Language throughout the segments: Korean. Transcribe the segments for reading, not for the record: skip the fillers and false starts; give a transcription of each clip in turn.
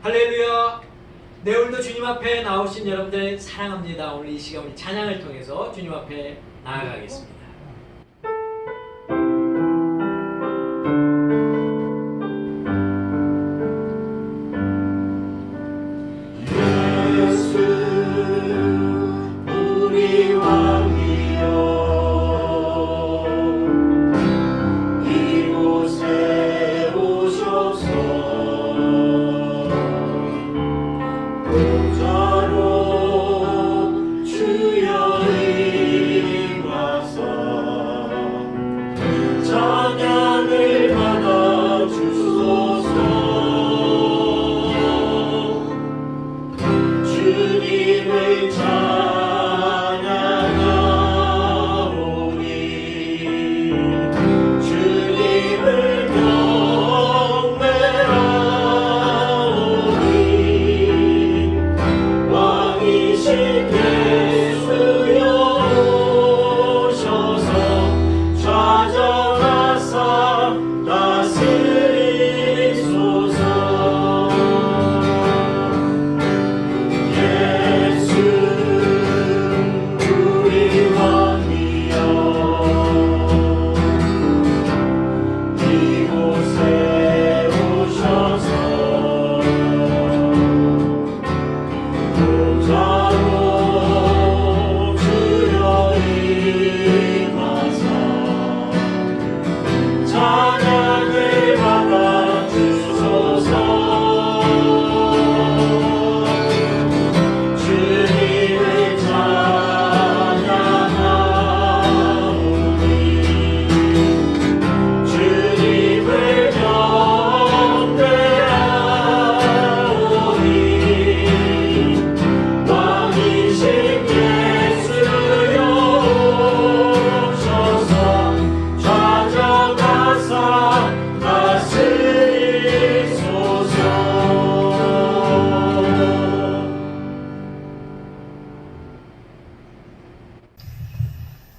할렐루야. 네, 오늘도 주님 앞에 나오신 여러분들 사랑합니다. 오늘 이 시간 우리 찬양을 통해서 주님 앞에 나아가겠습니다.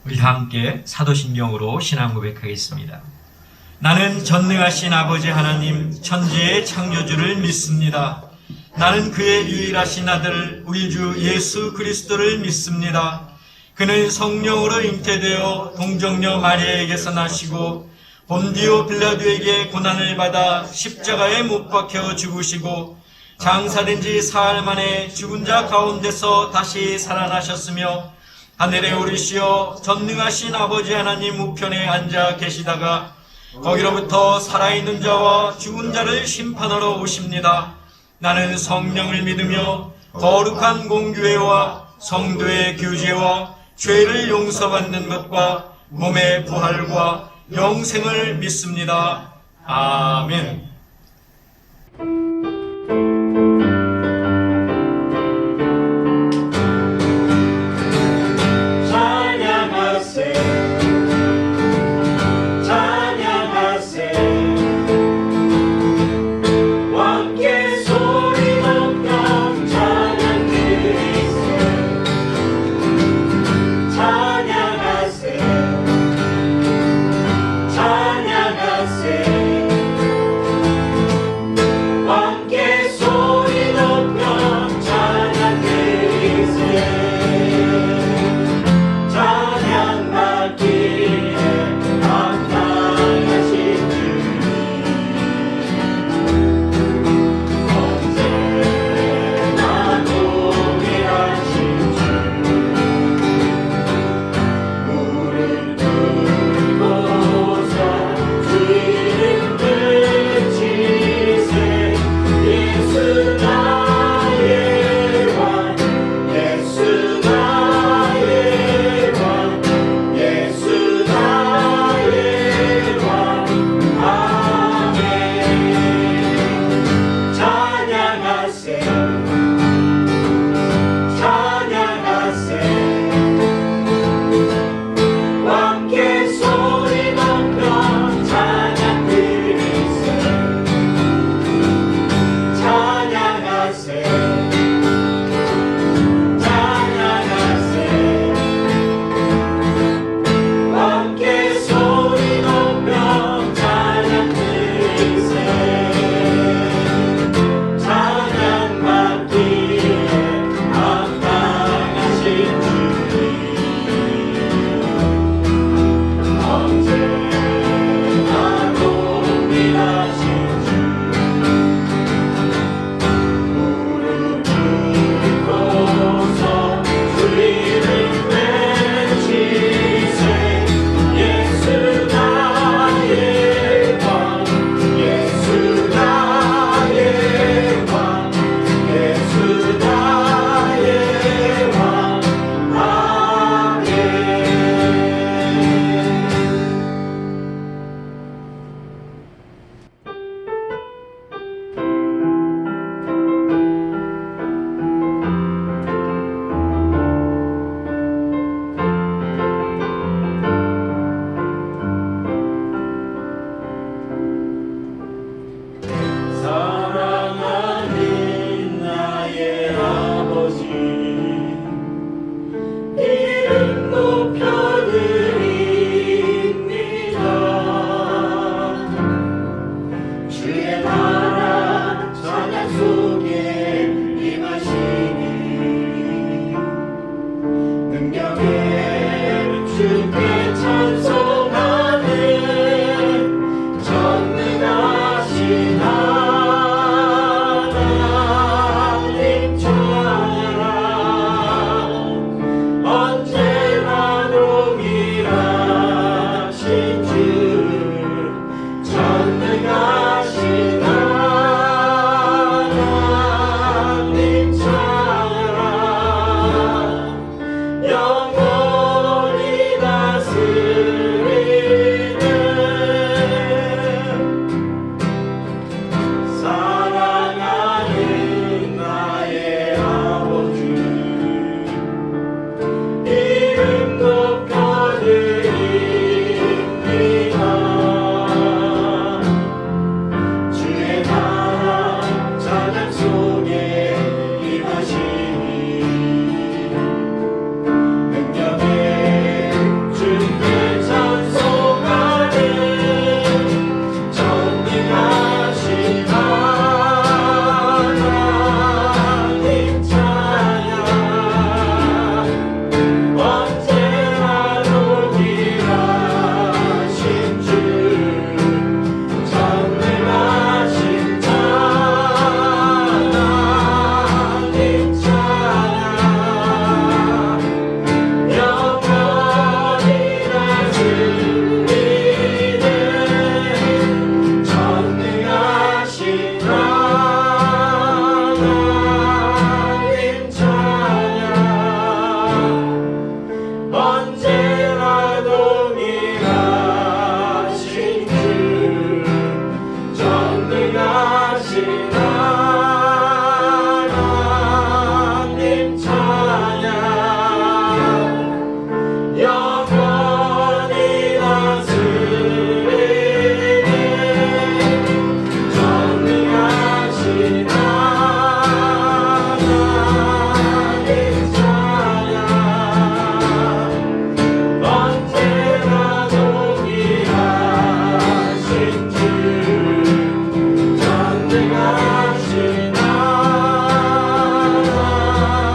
우리 다 함께 사도신경으로 신앙 고백하겠습니다. 나는 전능하신 아버지 하나님 천지의 창조주를 믿습니다. 나는 그의 유일하신 아들 우리 주 예수 그리스도를 믿습니다. 그는 성령으로 잉태되어 동정녀 마리아에게서 나시고 본디오 빌라도에게 고난을 받아 십자가에 못 박혀 죽으시고 장사된 지 사흘 만에 죽은 자 가운데서 다시 살아나셨으며 하늘에 오르시어 전능하신 아버지 하나님 우편에 앉아 계시다가 거기로부터 살아있는 자와 죽은 자를 심판하러 오십니다. 나는 성령을 믿으며 거룩한 공교회와 성도의 교제와 죄를 용서받는 것과 몸의 부활과 영생을 믿습니다. 아멘.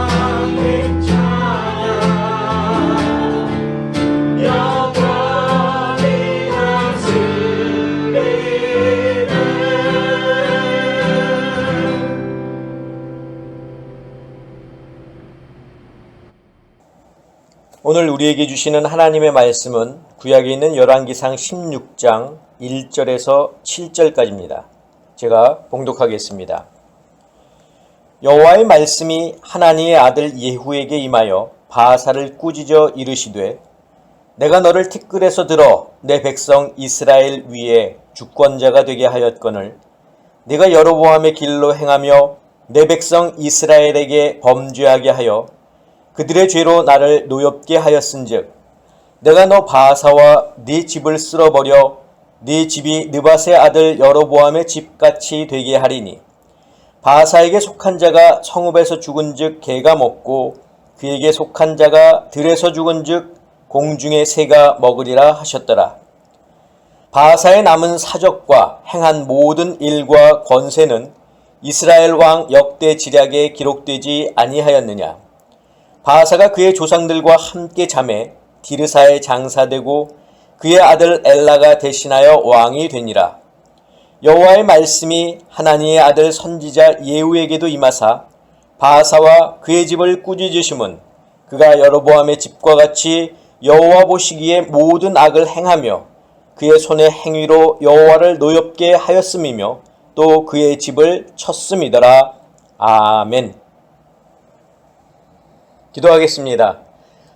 하나님 찬양 영원히 다스리네. 오늘 우리에게 주시는 하나님의 말씀은 구약에 있는 열왕기상 16장 1절에서 7절까지입니다. 제가 봉독하겠습니다. 여호와의 말씀이 하나니의 아들 예후에게 임하여 바사를 꾸짖어 이르시되 내가 너를 티끌에서 들어 내 백성 이스라엘 위에 주권자가 되게 하였거늘 네가 여로보암의 길로 행하며 내 백성 이스라엘에게 범죄하게 하여 그들의 죄로 나를 노엽게 하였은즉 내가 너 바사와 네 집을 쓸어버려 네 집이 느밧의 아들 여로보암의 집같이 되게 하리니 바사에게 속한 자가 성읍에서 죽은즉 개가 먹고 그에게 속한 자가 들에서 죽은즉 공중의 새가 먹으리라 하셨더라. 바사의 남은 사적과 행한 모든 일과 권세는 이스라엘 왕 역대 지략에 기록되지 아니하였느냐. 바사가 그의 조상들과 함께 잠에 디르사에 장사되고 그의 아들 엘라가 대신하여 왕이 되니라. 여호와의 말씀이 하나니의 아들 선지자 예후에게도 임하사 바사와 그의 집을 꾸짖으심은 그가 여로보암의 집과 같이 여호와 보시기에 모든 악을 행하며 그의 손의 행위로 여호와를 노엽게 하였음이며 또 그의 집을 쳤음이더라. 아멘. 기도하겠습니다.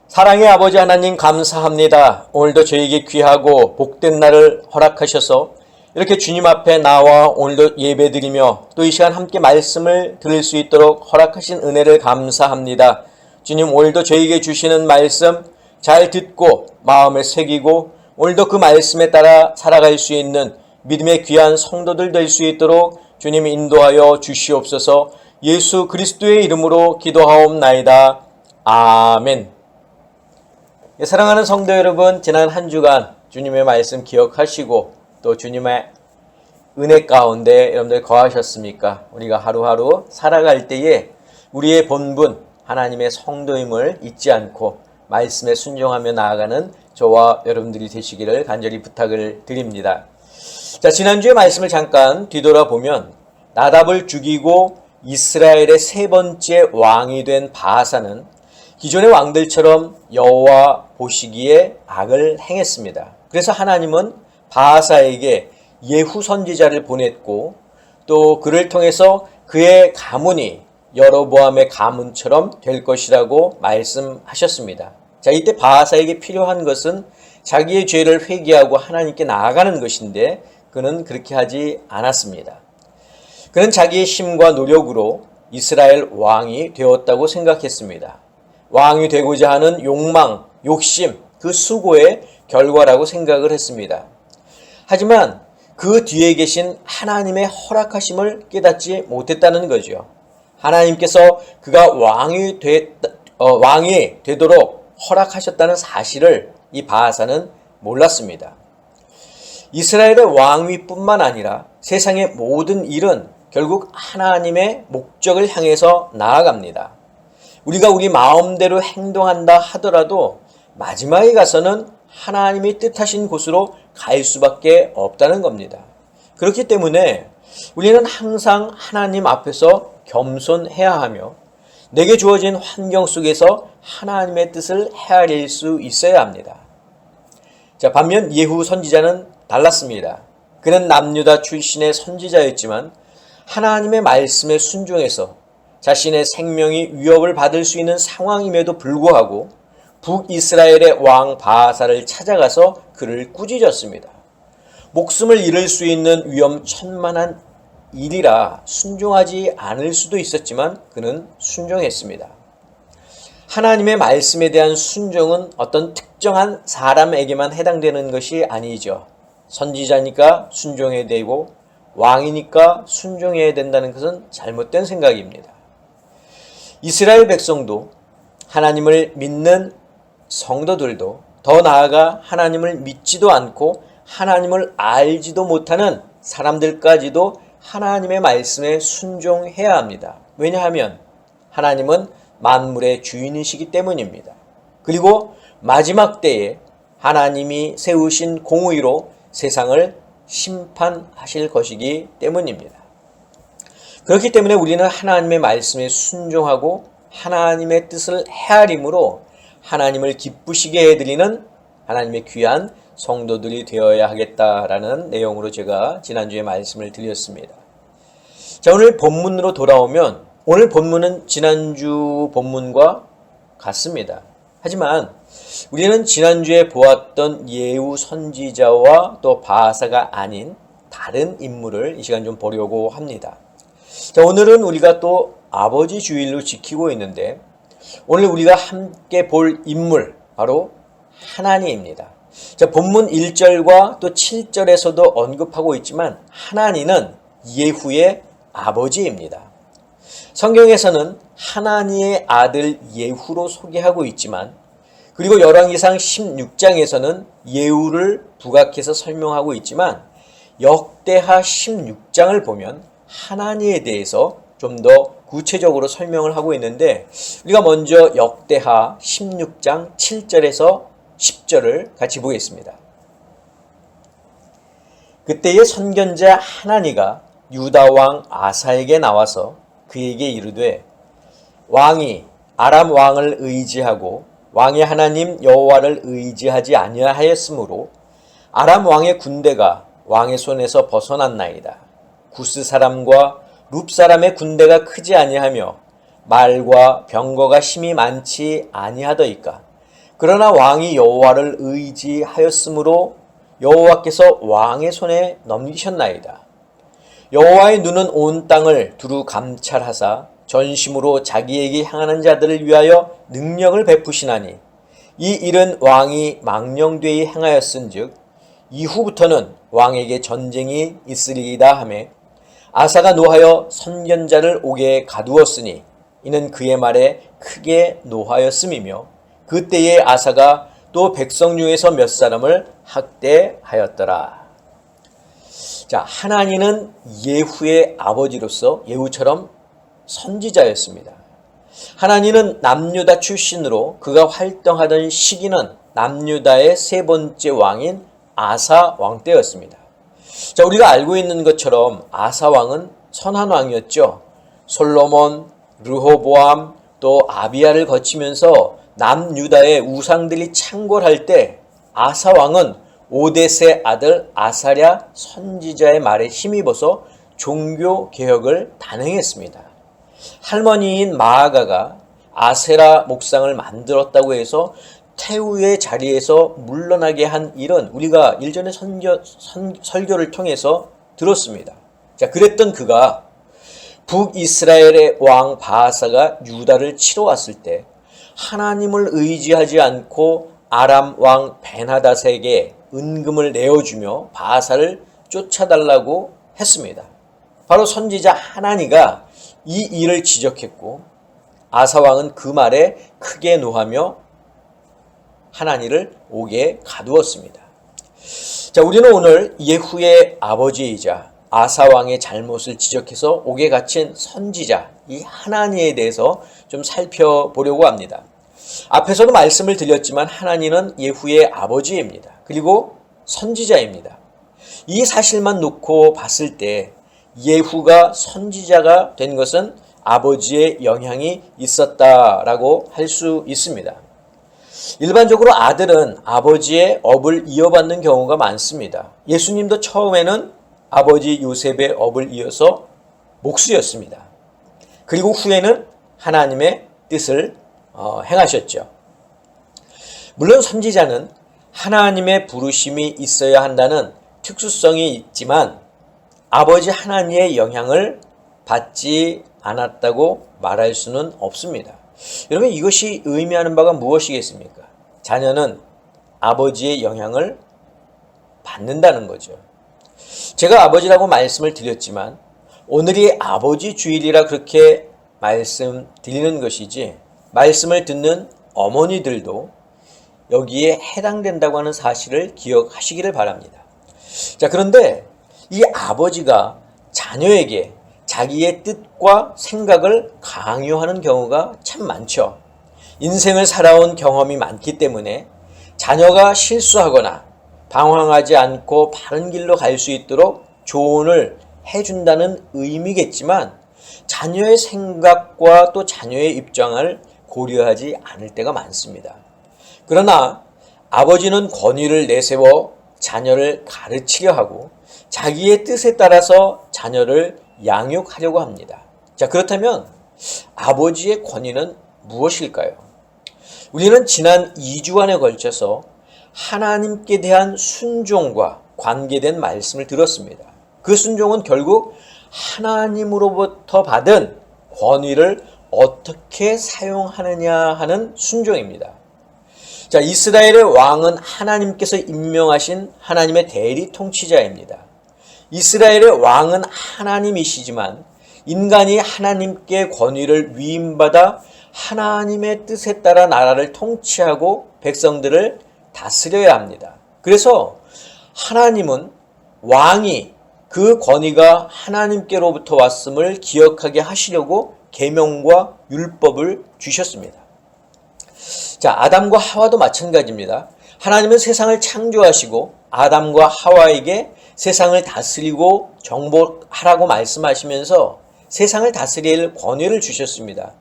사랑의 아버지 하나님 감사합니다. 오늘도 저에게 귀하고 복된 날을 허락하셔서 이렇게 주님 앞에 나와 오늘도 예배드리며 또 이 시간 함께 말씀을 들을 수 있도록 허락하신 은혜를 감사합니다. 주님, 오늘도 저에게 주시는 말씀 잘 듣고 마음에 새기고 오늘도 그 말씀에 따라 살아갈 수 있는 믿음의 귀한 성도들 될 수 있도록 주님 인도하여 주시옵소서. 예수 그리스도의 이름으로 기도하옵나이다. 아멘. 사랑하는 성도 여러분, 지난 한 주간 주님의 말씀 기억하시고 또 주님의 은혜 가운데 여러분들 거하셨습니까? 우리가 하루하루 살아갈 때에 우리의 본분 하나님의 성도임을 잊지 않고 말씀에 순종하며 나아가는 저와 여러분들이 되시기를 간절히 부탁을 드립니다. 자, 지난주의 말씀을 잠깐 뒤돌아보면 나답을 죽이고 이스라엘의 세 번째 왕이 된 바사는 기존의 왕들처럼 여호와 보시기에 악을 행했습니다. 그래서 하나님은 바사에게 예후 선지자를 보냈고 또 그를 통해서 그의 가문이 여로보암의 가문처럼 될 것이라고 말씀하셨습니다. 자, 이때 바사에게 필요한 것은 자기의 죄를 회개하고 하나님께 나아가는 것인데 그는 그렇게 하지 않았습니다. 그는 자기의 힘과 노력으로 이스라엘 왕이 되었다고 생각했습니다. 왕이 되고자 하는 욕망, 욕심, 그 수고의 결과라고 생각을 했습니다. 하지만 그 뒤에 계신 하나님의 허락하심을 깨닫지 못했다는 거죠. 하나님께서 그가 왕이 되도록 허락하셨다는 사실을 이 바사는 몰랐습니다. 이스라엘의 왕위뿐만 아니라 세상의 모든 일은 결국 하나님의 목적을 향해서 나아갑니다. 우리가 우리 마음대로 행동한다 하더라도 마지막에 가서는 하나님이 뜻하신 곳으로 갈 수밖에 없다는 겁니다. 그렇기 때문에 우리는 항상 하나님 앞에서 겸손해야 하며 내게 주어진 환경 속에서 하나님의 뜻을 헤아릴 수 있어야 합니다. 자, 반면 예후 선지자는 달랐습니다. 그는 남유다 출신의 선지자였지만 하나님의 말씀에 순종해서 자신의 생명이 위협을 받을 수 있는 상황임에도 불구하고 북이스라엘의 왕 바사를 찾아가서 그를 꾸짖었습니다. 목숨을 잃을 수 있는 위험천만한 일이라 순종하지 않을 수도 있었지만 그는 순종했습니다. 하나님의 말씀에 대한 순종은 어떤 특정한 사람에게만 해당되는 것이 아니죠. 선지자니까 순종해야 되고 왕이니까 순종해야 된다는 것은 잘못된 생각입니다. 이스라엘 백성도 하나님을 믿는 성도들도 더 나아가 하나님을 믿지도 않고 하나님을 알지도 못하는 사람들까지도 하나님의 말씀에 순종해야 합니다. 왜냐하면 하나님은 만물의 주인이시기 때문입니다. 그리고 마지막 때에 하나님이 세우신 공의로 세상을 심판하실 것이기 때문입니다. 그렇기 때문에 우리는 하나님의 말씀에 순종하고 하나님의 뜻을 헤아림으로 하나님을 기쁘시게 해드리는 하나님의 귀한 성도들이 되어야 하겠다라는 내용으로 제가 지난주에 말씀을 드렸습니다. 자, 오늘 본문으로 돌아오면 오늘 본문은 지난주 본문과 같습니다. 하지만 우리는 지난주에 보았던 예후 선지자와 또 바하사가 아닌 다른 인물을 이 시간 좀 보려고 합니다. 자, 오늘은 우리가 또 아버지 주일로 지키고 있는데 오늘 우리가 함께 볼 인물 바로 하나니입니다. 자, 본문 1절과 또 7절에서도 언급하고 있지만 하나니는 예후의 아버지입니다. 성경에서는 하나니의 아들 예후로 소개하고 있지만 그리고 열왕기상 16장에서는 예후를 부각해서 설명하고 있지만 역대하 16장을 보면 하나니에 대해서 좀 더 구체적으로 설명을 하고 있는데 우리가 먼저 역대하 16장 7절에서 10절을 같이 보겠습니다. 그때의 선견자 하나니가 유다 왕 아사에게 나와서 그에게 이르되 왕이 아람 왕을 의지하고 왕의 하나님 여호와를 의지하지 아니하였으므로 아람 왕의 군대가 왕의 손에서 벗어났나이다. 구스 사람과 룹 사람의 군대가 크지 아니하며 말과 병거가 힘이 많지 아니하더이까. 그러나 왕이 여호와를 의지하였으므로 여호와께서 왕의 손에 넘기셨나이다. 여호와의 눈은 온 땅을 두루 감찰하사 전심으로 자기에게 향하는 자들을 위하여 능력을 베푸시나니 이 일은 왕이 망령되이 행하였은즉 이후부터는 왕에게 전쟁이 있으리이다 하매 아사가 노하여 선견자를 옥에 가두었으니 이는 그의 말에 크게 노하였음이며 그때에 아사가 또 백성 중에서 몇 사람을 학대하였더라. 자, 하나니는 예후의 아버지로서 예후처럼 선지자였습니다. 하나니는 남유다 출신으로 그가 활동하던 시기는 남유다의 세 번째 왕인 아사 왕 때였습니다. 자, 우리가 알고 있는 것처럼 아사 왕은 선한 왕이었죠. 솔로몬, 르호보암, 또 아비야를 거치면서 남유다의 우상들이 창궐할 때 아사 왕은 오뎃의 아들 아사랴 선지자의 말에 힘입어서 종교 개혁을 단행했습니다. 할머니인 마아가가 아세라 목상을 만들었다고 해서 태우의 자리에서 물러나게 한 일은 우리가 일전에 설교를 통해서 들었습니다. 자, 그랬던 그가 북이스라엘의 왕 바하사가 유다를 치러 왔을 때 하나님을 의지하지 않고 아람 왕 벤하닷에게 은금을 내어주며 바하사를 쫓아달라고 했습니다. 바로 선지자 하나니가 이 일을 지적했고 아사 왕은 그 말에 크게 노하며 하나니를 옥에 가두었습니다. 자, 우리는 오늘 예후의 아버지이자 아사 왕의 잘못을 지적해서 옥에 갇힌 선지자 이 하나니에 대해서 좀 살펴보려고 합니다. 앞에서도 말씀을 드렸지만 하나니는 예후의 아버지입니다. 그리고 선지자입니다. 이 사실만 놓고 봤을 때 예후가 선지자가 된 것은 아버지의 영향이 있었다라고 할 수 있습니다. 일반적으로 아들은 아버지의 업을 이어받는 경우가 많습니다. 예수님도 처음에는 아버지 요셉의 업을 이어서 목수였습니다. 그리고 후에는 하나님의 뜻을 행하셨죠. 물론 선지자는 하나님의 부르심이 있어야 한다는 특수성이 있지만 아버지 하나님의 영향을 받지 않았다고 말할 수는 없습니다. 여러분, 이것이 의미하는 바가 무엇이겠습니까? 자녀는 아버지의 영향을 받는다는 거죠. 제가 아버지라고 말씀을 드렸지만 오늘이 아버지 주일이라 그렇게 말씀드리는 것이지 말씀을 듣는 어머니들도 여기에 해당된다고 하는 사실을 기억하시기를 바랍니다. 자, 그런데 이 아버지가 자녀에게 자기의 뜻과 생각을 강요하는 경우가 참 많죠. 인생을 살아온 경험이 많기 때문에 자녀가 실수하거나 방황하지 않고 바른 길로 갈 수 있도록 조언을 해준다는 의미겠지만 자녀의 생각과 또 자녀의 입장을 고려하지 않을 때가 많습니다. 그러나 아버지는 권위를 내세워 자녀를 가르치려 하고 자기의 뜻에 따라서 자녀를 양육하려고 합니다. 자, 그렇다면 아버지의 권위는 무엇일까요? 우리는 지난 2주간에 걸쳐서 하나님께 대한 순종과 관계된 말씀을 들었습니다. 그 순종은 결국 하나님으로부터 받은 권위를 어떻게 사용하느냐 하는 순종입니다. 자, 이스라엘의 왕은 하나님께서 임명하신 하나님의 대리 통치자입니다. 이스라엘의 왕은 하나님이시지만 인간이 하나님께 권위를 위임받아 하나님의 뜻에 따라 나라를 통치하고 백성들을 다스려야 합니다. 그래서 하나님은 왕이 그 권위가 하나님께로부터 왔음을 기억하게 하시려고 계명과 율법을 주셨습니다. 자, 아담과 하와도 마찬가지입니다. 하나님은 세상을 창조하시고 아담과 하와에게 세상을 다스리고 정복하라고 말씀하시면서 세상을 다스릴 권위를 주셨습니다.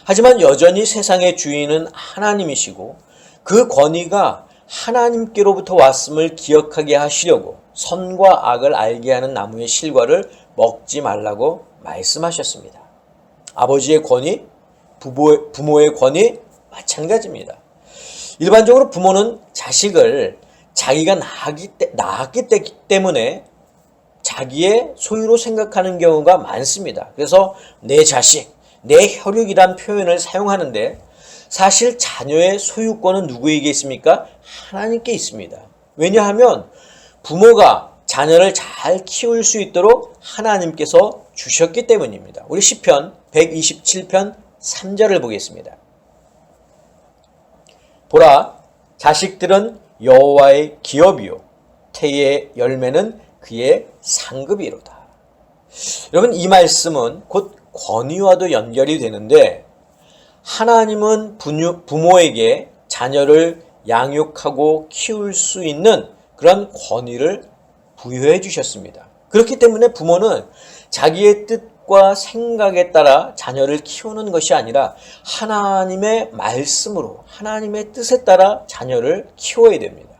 하지만 여전히 세상의 주인은 하나님이시고 그 권위가 하나님께로부터 왔음을 기억하게 하시려고 선과 악을 알게 하는 나무의 실과를 먹지 말라고 말씀하셨습니다. 아버지의 권위, 부모의 권위 마찬가지입니다. 일반적으로 부모는 자식을 자기가 낳았기 때문에 자기의 소유로 생각하는 경우가 많습니다. 그래서 내 자식, 내 혈육이란 표현을 사용하는데 사실 자녀의 소유권은 누구에게 있습니까? 하나님께 있습니다. 왜냐하면 부모가 자녀를 잘 키울 수 있도록 하나님께서 주셨기 때문입니다. 우리 시편 127편 3절을 보겠습니다. 보라, 자식들은 여호와의 기업이요 태의 열매는 그의 상급이로다. 여러분, 이 말씀은 곧 권위와도 연결이 되는데 하나님은 부모에게 자녀를 양육하고 키울 수 있는 그런 권위를 부여해 주셨습니다. 그렇기 때문에 부모는 자기의 뜻과 생각에 따라 자녀를 키우는 것이 아니라 하나님의 말씀으로 하나님의 뜻에 따라 자녀를 키워야 됩니다.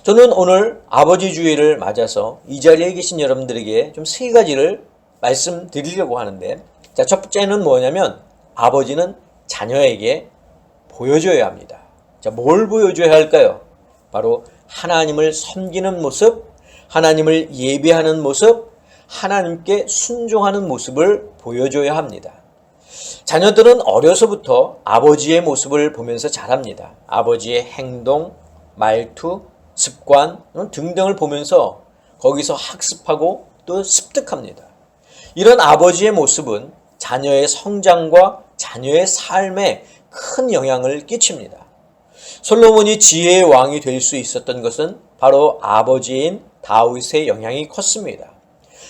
저는 오늘 아버지 주일을 맞아서 이 자리에 계신 여러분들에게 좀 세 가지를 말씀드리려고 하는데, 자, 첫 번째는 뭐냐면 아버지는 자녀에게 보여줘야 합니다. 자, 뭘 보여줘야 할까요? 바로 하나님을 섬기는 모습, 하나님을 예배하는 모습, 하나님께 순종하는 모습을 보여줘야 합니다. 자녀들은 어려서부터 아버지의 모습을 보면서 자랍니다. 아버지의 행동, 말투, 습관 등등을 보면서 거기서 학습하고 또 습득합니다. 이런 아버지의 모습은 자녀의 성장과 자녀의 삶에 큰 영향을 끼칩니다. 솔로몬이 지혜의 왕이 될 수 있었던 것은 바로 아버지인 다윗의 영향이 컸습니다.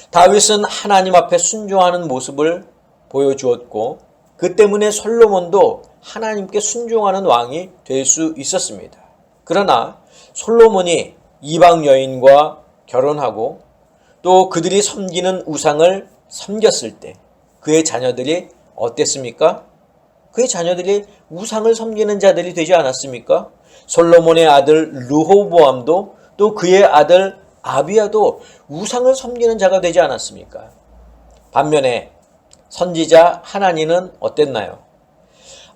다윗은 하나님 앞에 순종하는 모습을 보여주었고 그 때문에 솔로몬도 하나님께 순종하는 왕이 될 수 있었습니다. 그러나 솔로몬이 이방 여인과 결혼하고 또 그들이 섬기는 우상을 섬겼을 때 그의 자녀들이 어땠습니까? 그의 자녀들이 우상을 섬기는 자들이 되지 않았습니까? 솔로몬의 아들 르호보암도 또 그의 아들 아비야도 우상을 섬기는 자가 되지 않았습니까? 반면에 선지자 하나니는 어땠나요?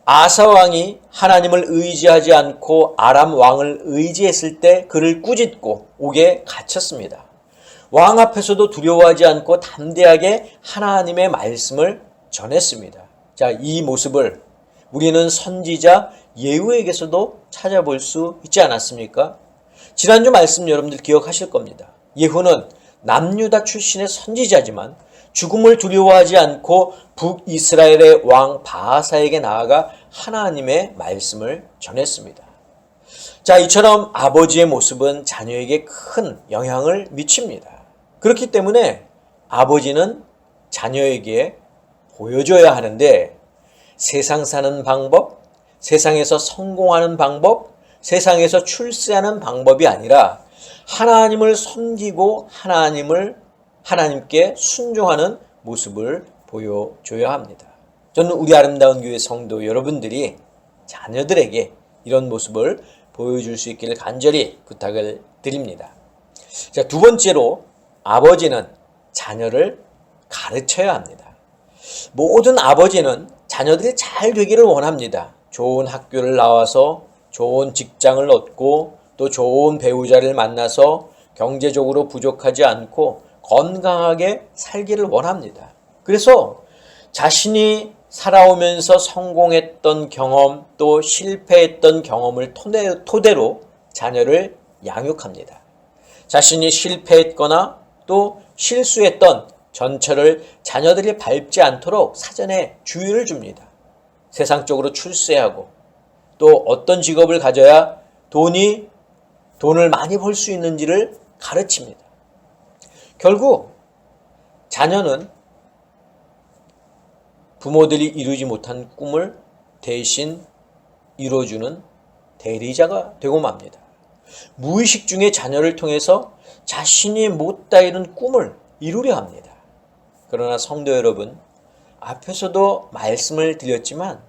아사 왕이 하나님을 의지하지 않고 아람 왕을 의지했을 때 그를 꾸짖고 옥에 갇혔습니다. 왕 앞에서도 두려워하지 않고 담대하게 하나님의 말씀을 전했습니다. 자, 이 모습을 우리는 선지자 예후에게서도 찾아볼 수 있지 않았습니까? 지난주 말씀 여러분들 기억하실 겁니다. 예후는 남유다 출신의 선지자지만 죽음을 두려워하지 않고 북이스라엘의 왕 바하사에게 나아가 하나님의 말씀을 전했습니다. 자, 이처럼 아버지의 모습은 자녀에게 큰 영향을 미칩니다. 그렇기 때문에 아버지는 자녀에게 보여줘야 하는데 세상 사는 방법, 세상에서 성공하는 방법, 세상에서 출세하는 방법이 아니라 하나님을 섬기고 하나님께 순종하는 모습을 보여줘야 합니다. 저는 우리 아름다운 교회 성도 여러분들이 자녀들에게 이런 모습을 보여줄 수 있기를 간절히 부탁을 드립니다. 자, 두 번째로 아버지는 자녀를 가르쳐야 합니다. 모든 아버지는 자녀들이 잘 되기를 원합니다. 좋은 학교를 나와서 좋은 직장을 얻고 또 좋은 배우자를 만나서 경제적으로 부족하지 않고 건강하게 살기를 원합니다. 그래서 자신이 살아오면서 성공했던 경험 또 실패했던 경험을 토대로 자녀를 양육합니다. 자신이 실패했거나 또 실수했던 전철을 자녀들이 밟지 않도록 사전에 주의를 줍니다. 세상적으로 출세하고 또 어떤 직업을 가져야 돈을 많이 벌 수 있는지를 가르칩니다. 결국 자녀는 부모들이 이루지 못한 꿈을 대신 이루어주는 대리자가 되고 맙니다. 무의식 중에 자녀를 통해서 자신이 못다 이룬 꿈을 이루려 합니다. 그러나 성도 여러분, 앞에서도 말씀을 드렸지만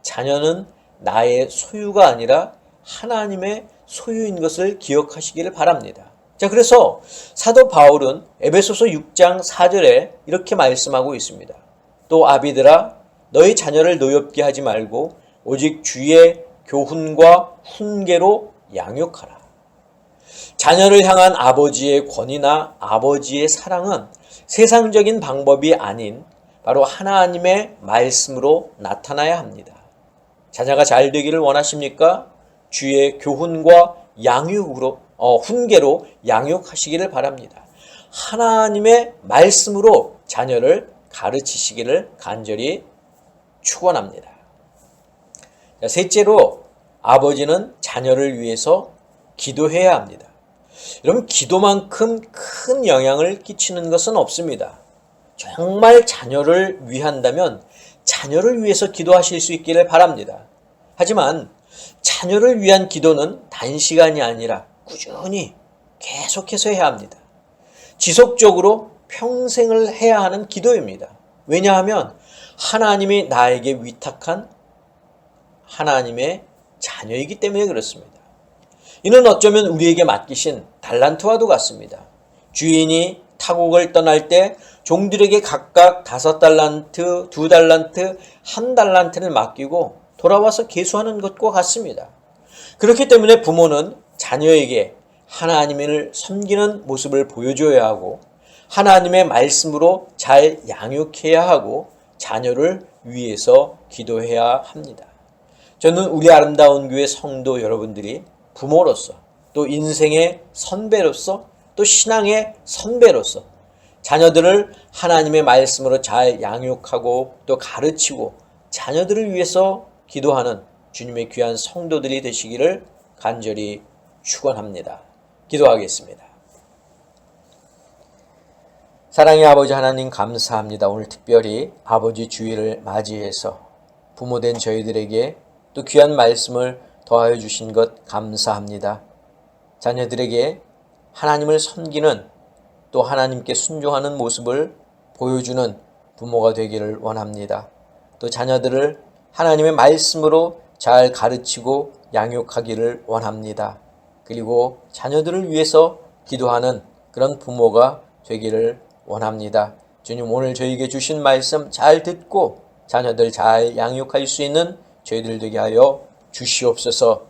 자녀는 나의 소유가 아니라 하나님의 소유인 것을 기억하시기를 바랍니다. 자, 그래서 사도 바울은 에베소서 6장 4절에 이렇게 말씀하고 있습니다. 또 아비들아 너희 자녀를 노엽게 하지 말고 오직 주의 교훈과 훈계로 양육하라. 자녀를 향한 아버지의 권위나 아버지의 사랑은 세상적인 방법이 아닌 바로 하나님의 말씀으로 나타나야 합니다. 자녀가 잘 되기를 원하십니까? 주의 교훈과 훈계로 양육하시기를 바랍니다. 하나님의 말씀으로 자녀를 가르치시기를 간절히 축원합니다. 셋째로 아버지는 자녀를 위해서 기도해야 합니다. 여러분, 기도만큼 큰 영향을 끼치는 것은 없습니다. 정말 자녀를 위한다면 자녀를 위해서 기도하실 수 있기를 바랍니다. 하지만 자녀를 위한 기도는 단시간이 아니라 꾸준히 계속해서 해야 합니다. 지속적으로 평생을 해야 하는 기도입니다. 왜냐하면 하나님이 나에게 위탁한 하나님의 자녀이기 때문에 그렇습니다. 이는 어쩌면 우리에게 맡기신 달란트와도 같습니다. 주인이 타국을 떠날 때 종들에게 각각 5달란트, 2달란트, 1달란트를 맡기고 돌아와서 계수하는 것과 같습니다. 그렇기 때문에 부모는 자녀에게 하나님을 섬기는 모습을 보여줘야 하고 하나님의 말씀으로 잘 양육해야 하고 자녀를 위해서 기도해야 합니다. 저는 우리 아름다운 교회 성도 여러분들이 부모로서 또 인생의 선배로서 또 신앙의 선배로서 자녀들을 하나님의 말씀으로 잘 양육하고 또 가르치고 자녀들을 위해서 기도하는 주님의 귀한 성도들이 되시기를 간절히 축원합니다. 기도하겠습니다. 사랑의 아버지 하나님 감사합니다. 오늘 특별히 아버지 주일을 맞이해서 부모된 저희들에게 또 귀한 말씀을 더하여 주신 것 감사합니다. 자녀들에게 하나님을 섬기는 또 하나님께 순종하는 모습을 보여주는 부모가 되기를 원합니다. 또 자녀들을 하나님의 말씀으로 잘 가르치고 양육하기를 원합니다. 그리고 자녀들을 위해서 기도하는 그런 부모가 되기를 원합니다. 주님, 오늘 저에게 주신 말씀 잘 듣고 자녀들 잘 양육할 수 있는 저희들 되게 하여 주시옵소서.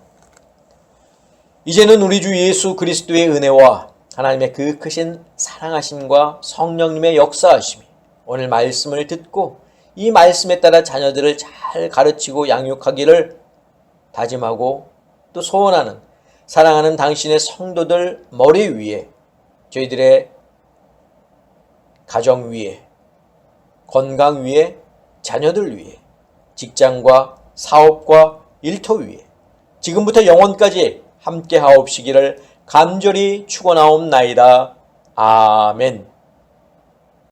이제는 우리 주 예수 그리스도의 은혜와 하나님의 그 크신 사랑하심과 성령님의 역사하심이 오늘 말씀을 듣고 이 말씀에 따라 자녀들을 잘 가르치고 양육하기를 다짐하고 또 소원하는 사랑하는 당신의 성도들 머리 위에 저희들의 가정 위에 건강 위에 자녀들 위에 직장과 사업과 일터 위에 지금부터 영원까지 함께 하옵시기를 간절히 축원하옵나이다. 아멘.